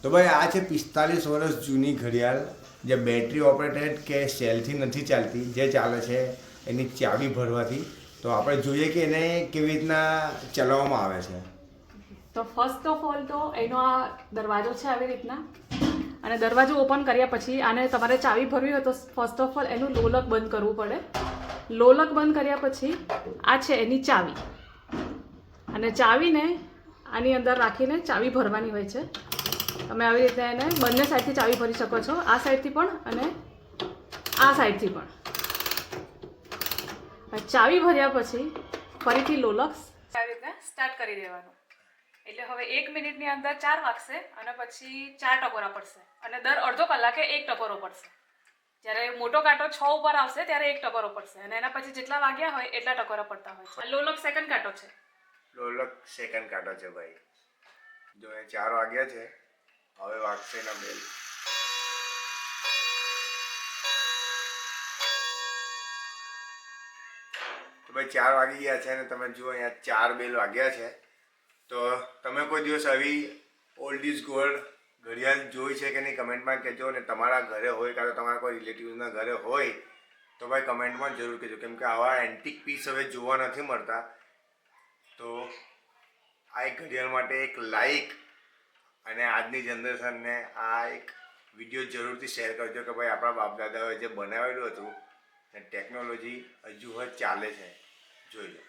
તો ભાઈ આ છે 45 વર્ષ જૂની ઘડિયાળ જે બેટરી ઓપરેટેડ કે સેલથી નથી ચાલતી, જે ચાલે છે એની ચાવી ભરવાથી. તો આપણે જોઈએ કે એને કેવી રીતના ચલાવવામાં આવે છે. તો ફર્સ્ટ ઓફ ઓલ તો એનો આ દરવાજો છે આવી રીતના, અને દરવાજો ઓપન કર્યા પછી આને તમારે ચાવી ભરવી હોય તો ફર્સ્ટ ઓફ ઓલ એનું લોલક બંધ કરવું પડે. લોલક બંધ કર્યા પછી આ છે એની ચાવી, અને ચાવીને આની અંદર રાખીને ચાવી ભરવાની હોય છે. તમે આવી રીતે એને બંને સાઈડથી ચાવી ભરી શકો છો, આ સાઈડથી પણ અને આ સાઈડથી પણ. ચાવી ભર્યા પછી ફરીથી લોલક આવી રીતે સ્ટાર્ટ કરી દેવાનું. એટલે હવે 1 મિનિટની અંદર 4 વાગશે અને પછી 4 ટકોરા પડશે, અને દર અડધો કલાકે 1 ટકોરો પડશે. જ્યારે મોટો કાંટો 6 ઉપર આવશે ત્યારે 1 ટકોરો પડશે, અને એના પછી જેટલા વાગ્યા હોય એટલા ટકોરા પડતા હોય છે. લોલક સેકન્ડ કાંટો છે. લોલક સેકન્ડ કાંટો છે ભાઈ. જો એ 4 વાગ્યા છે, હવે વાગશે ના બેલ. તો ભાઈ 4 વાગી ગયા છે અને તમે જુઓ અહીંયા 4 બેલ વાગ્યા છે. તો તમે કોઈ દિવસ આવી ઓલ્ડ ઇઝ ગોલ્ડ ઘડિયાળ જોઈ છે કે નહીં કમેન્ટમાં કહેજો. અને તમારા ઘરે હોય કાં તો તમારા કોઈ રિલેટિવ્સના ઘરે હોય તો ભાઈ કમેન્ટમાં જરૂર કહેજો, કેમ કે આવા એન્ટિક પીસ હવે જોવા નથી મળતા. તો આ એક ઘડિયાળ માટે એક લાઈક અને આજની જનરેશનને આ એક વિડીયો જરૂરથી શેર કરજો કે ભાઈ આપણા બાપ દાદાઓએ જે બનાવેલું હતું એ ટેકનોલોજી હજુ ચાલે છે, જોઈ લો.